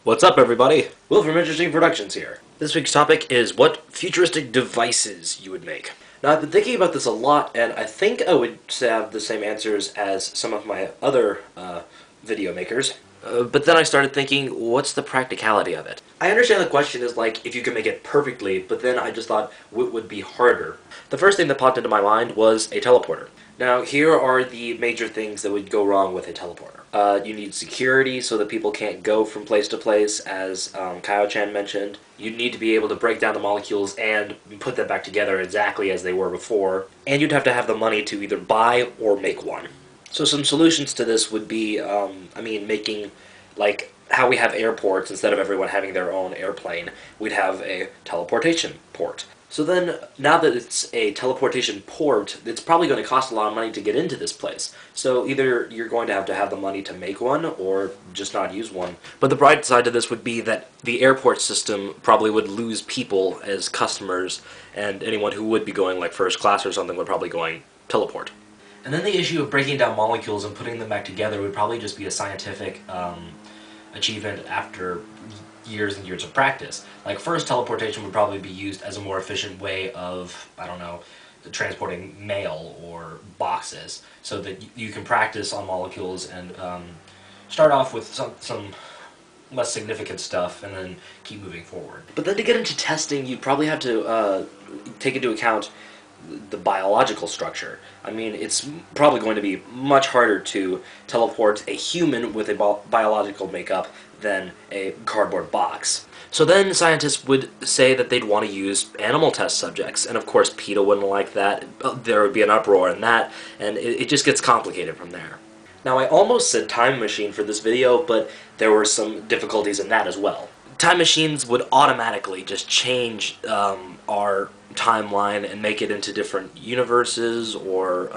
What's up, everybody? Will from Interesting Productions here. This week's topic is what futuristic devices you would make. Now, I've been thinking about this a lot, and I think I would have the same answers as some of my other video makers. But then I started thinking, what's the practicality of it? I understand the question is like, if you can make it perfectly, but then I just thought, what would be harder? The first thing that popped into my mind was a teleporter. Now, here are the major things that would go wrong with a teleporter. You need security so that people can't go from place to place, as Kyle-chan mentioned. You'd need to be able to break down the molecules and put them back together exactly as they were before. And you'd have to have the money to either buy or make one. So some solutions to this would be, making, like, how we have airports, instead of everyone having their own airplane, we'd have a teleportation port. So then, now that it's a teleportation port, it's probably going to cost a lot of money to get into this place. So either you're going to have the money to make one, or just not use one. But the bright side to this would be that the airport system probably would lose people as customers, and anyone who would be going, like, first class or something would probably going teleport. And then the issue of breaking down molecules and putting them back together would probably just be a scientific achievement after years and years of practice. Like, first, teleportation would probably be used as a more efficient way of, I don't know, transporting mail or boxes, so that you can practice on molecules and start off with some less significant stuff and then keep moving forward. But then to get into testing, you'd probably have to take into account the biological structure. I mean, it's probably going to be much harder to teleport a human with a biological makeup than a cardboard box. So then scientists would say that they'd want to use animal test subjects, and of course PETA wouldn't like that. There would be an uproar in that, and it just gets complicated from there. Now, I almost said time machine for this video, but there were some difficulties in that as well. Time machines would automatically just change our timeline and make it into different universes, or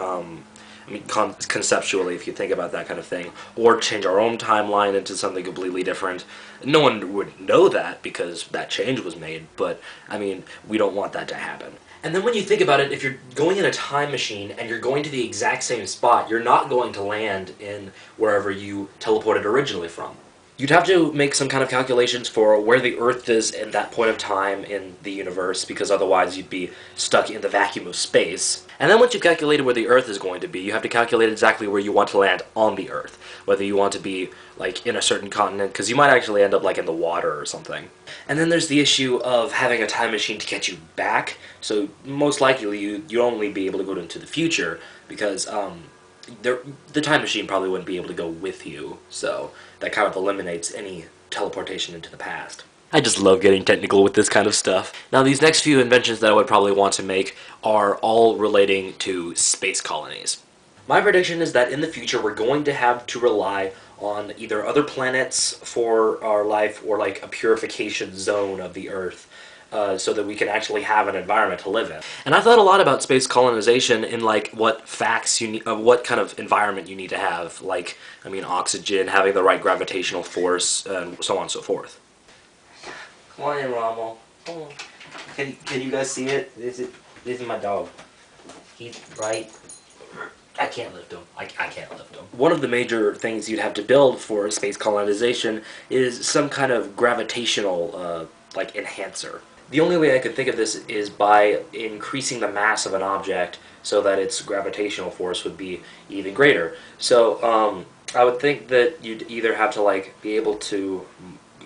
conceptually, if you think about that kind of thing, or change our own timeline into something completely different. No one would know that because that change was made, but I mean, we don't want that to happen. And then when you think about it, if you're going in a time machine and you're going to the exact same spot, you're not going to land in wherever you teleported originally from. You'd have to make some kind of calculations for where the Earth is at that point of time in the universe, because otherwise you'd be stuck in the vacuum of space. And then once you've calculated where the Earth is going to be, you have to calculate exactly where you want to land on the Earth. Whether you want to be, like, in a certain continent, because you might actually end up, like, in the water or something. And then there's the issue of having a time machine to get you back, so most likely you'd only be able to go into the future, because the time machine probably wouldn't be able to go with you, so that kind of eliminates any teleportation into the past. I just love getting technical with this kind of stuff. Now, these next few inventions that I would probably want to make are all relating to space colonies. My prediction is that in the future we're going to have to rely on either other planets for our life, or like a purification zone of the Earth, so that we can actually have an environment to live in. And I thought a lot about space colonization in, like, what facts you need, what kind of environment you need to have, like, I mean, oxygen, having the right gravitational force, and so on and so forth. Come on in, Ramble. Oh. Can you guys see it? This is my dog. He's right. I can't lift him. I can't lift him. One of the major things you'd have to build for space colonization is some kind of gravitational, like, enhancer. The only way I could think of this is by increasing the mass of an object so that its gravitational force would be even greater. So, I would think that you'd either have to, like, be able to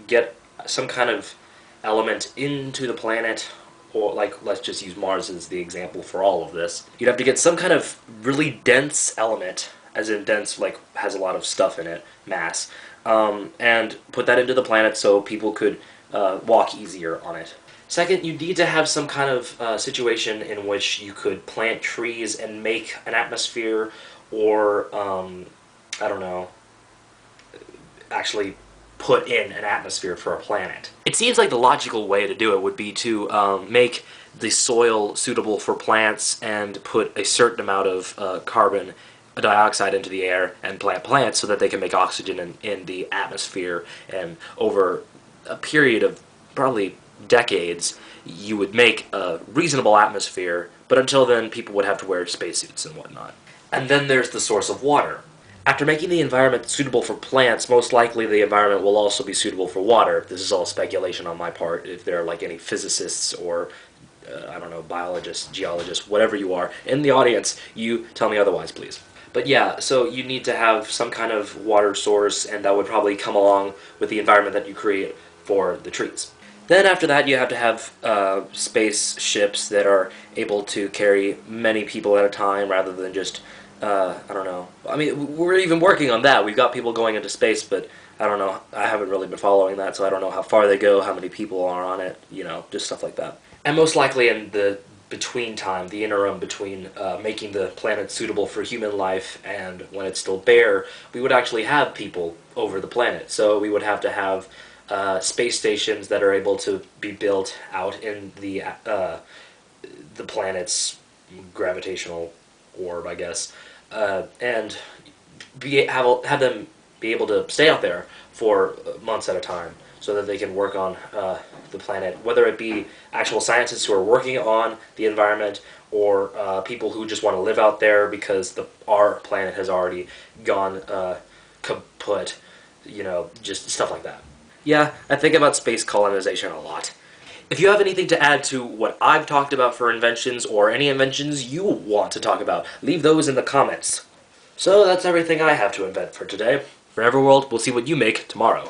get some kind of element into the planet, or, like, let's just use Mars as the example for all of this. You'd have to get some kind of really dense element, as in dense, like, has a lot of stuff in it, mass, and put that into the planet so people could walk easier on it. Second, you need to have some kind of situation in which you could plant trees and make an atmosphere, or, I don't know, actually put in an atmosphere for a planet. It seems like the logical way to do it would be to make the soil suitable for plants and put a certain amount of carbon dioxide into the air and plant plants so that they can make oxygen in the atmosphere, and over a period of probably decades you would make a reasonable atmosphere, but until then people would have to wear spacesuits and whatnot. And then there's the source of water. After making the environment suitable for plants, most likely the environment will also be suitable for water. This is all speculation on my part. If there are like any physicists or I don't know, biologists, geologists, whatever you are in the audience, you tell me otherwise, please. But yeah, so you need to have some kind of water source, and that would probably come along with the environment that you create for the trees. Then after that, you have to have spaceships that are able to carry many people at a time rather than just, I don't know. I mean, we're even working on that. We've got people going into space, but I don't know. I haven't really been following that, so I don't know how far they go, how many people are on it, you know, just stuff like that. And most likely in the between time, the interim between making the planet suitable for human life and when it's still bare, we would actually have people over the planet. So we would have to have space stations that are able to be built out in the planet's gravitational orb, I guess, and have them be able to stay out there for months at a time, so that they can work on the planet, whether it be actual scientists who are working on the environment or people who just want to live out there because our planet has already gone kaput, you know, just stuff like that. Yeah, I think about space colonization a lot. If you have anything to add to what I've talked about for inventions, or any inventions you want to talk about, leave those in the comments. So that's everything I have to invent for today. For Everworld, we'll see what you make tomorrow.